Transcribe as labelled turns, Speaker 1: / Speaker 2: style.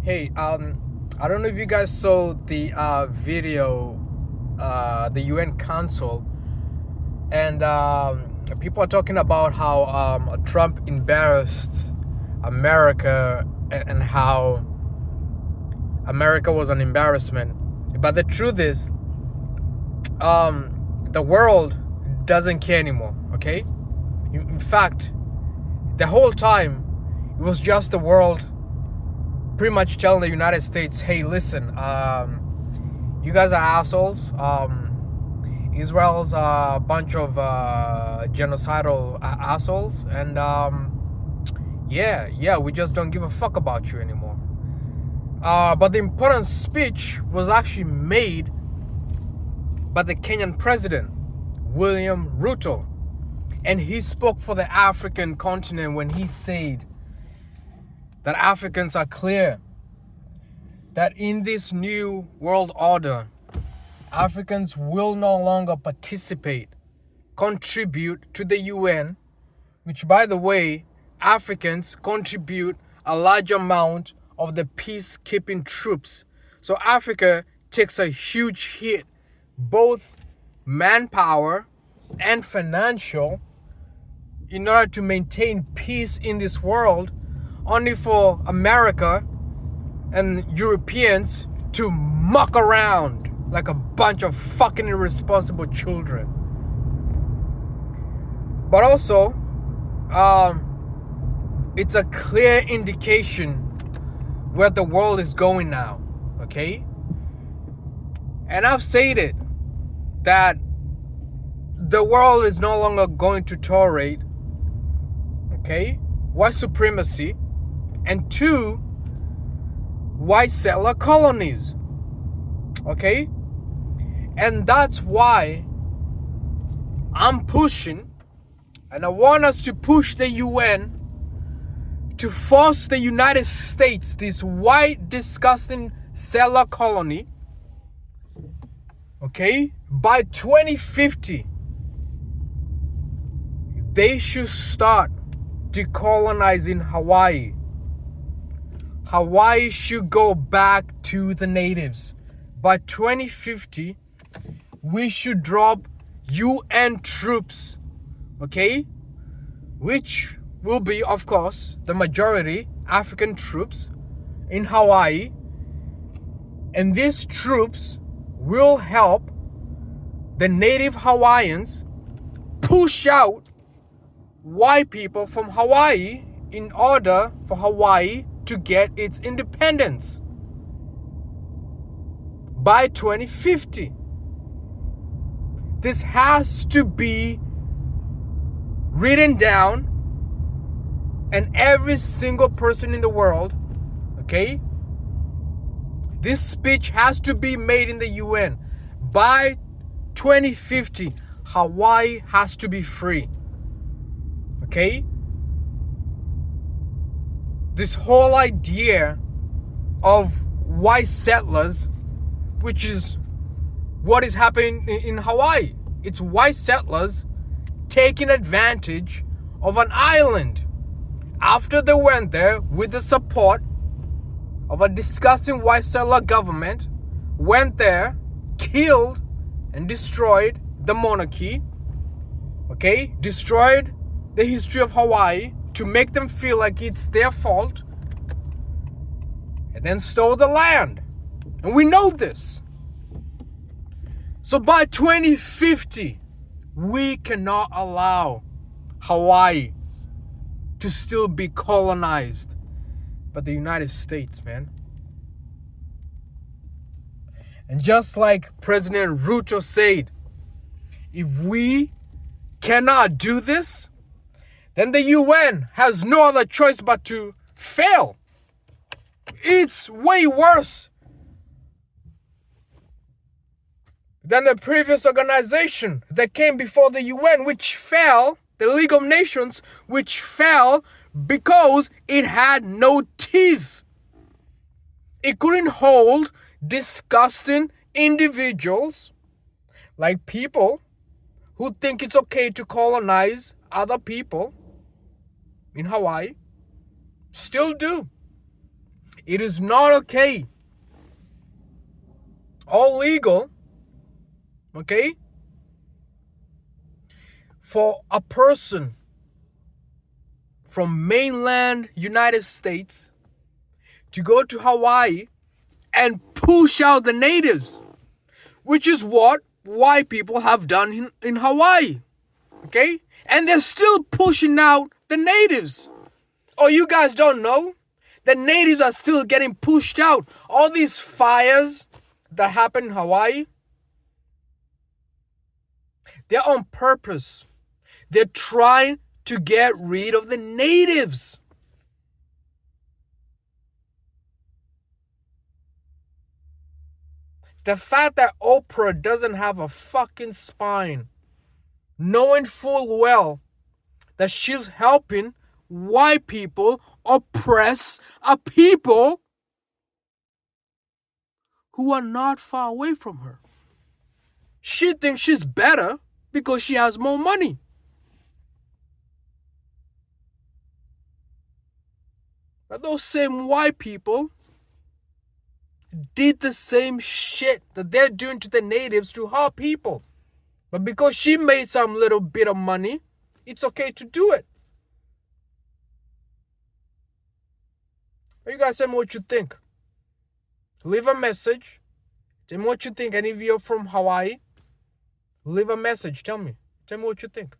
Speaker 1: Hey, I don't know if you guys saw the video, the UN Council, and people are talking about how Trump embarrassed America and how America was an embarrassment. But the truth is, the world doesn't care anymore, okay? In fact, the whole time, it was just the world pretty much telling the United States, hey, listen, you guys are assholes. Israel's a bunch of genocidal assholes. And yeah, we just don't give a fuck about you anymore. But the important speech was actually made by the Kenyan president, William Ruto. And he spoke for the African continent when he said that Africans are clear that in this new world order, Africans will no longer participate, contribute to the UN, which, by the way, Africans contribute a large amount of the peacekeeping troops. So Africa takes a huge hit, both manpower and financial, in order to maintain peace in this world, only for America and Europeans to muck around like a bunch of fucking irresponsible children. But also, it's a clear indication where the world is going now, okay? And I've said it, that the world is no longer going to tolerate, okay, white supremacy, and two, white settler colonies, okay? And that's why I'm pushing, and I want us to push the UN to force the United States, this white disgusting settler colony, okay, by 2050, they should start decolonizing Hawaii. Hawaii should go back to the natives. By 2050, we should drop UN troops, okay? Which will be, of course, the majority African troops in Hawaii. And these troops will help the native Hawaiians push out white people from Hawaii in order for Hawaii to get its independence by 2050. This has to be written down, and every single person in the world, okay, this speech has to be made in the UN. By 2050, Hawaii has to be free, okay? This whole idea of white settlers, which is what is happening in Hawaii. It's white settlers taking advantage of an island after they went there with the support of a disgusting white settler government, went there, killed and destroyed the monarchy, okay, destroyed the history of Hawaii to make them feel like it's their fault, and then stole the land. And we know this. So by 2050, we cannot allow Hawaii to still be colonized by the United States, man. And just like President Ruto said, if we cannot do this, then the UN has no other choice but to fail. It's way worse than the previous organization that came before the UN, which fell, the League of Nations, which fell because it had no teeth. It couldn't hold disgusting individuals like people who think it's okay to colonize other people in Hawaii. Still do. It is not okay or legal, okay, for a person from mainland United States to go to Hawaii and push out the natives, which is what white people have done in Hawaii, okay? And they're still pushing out the natives. Oh, you guys don't know? The natives are still getting pushed out. All these fires that happen in Hawaii, they're on purpose. They're trying to get rid of the natives. The fact that Oprah doesn't have a fucking spine, knowing full well that she's helping white people oppress a people who are not far away from her. She thinks she's better because she has more money. But those same white people did the same shit that they're doing to the natives to her people. But because she made some little bit of money, it's okay to do it. You guys tell me what you think. Leave a message. Tell me what you think. Any of you are from Hawaii, leave a message. Tell me what you think.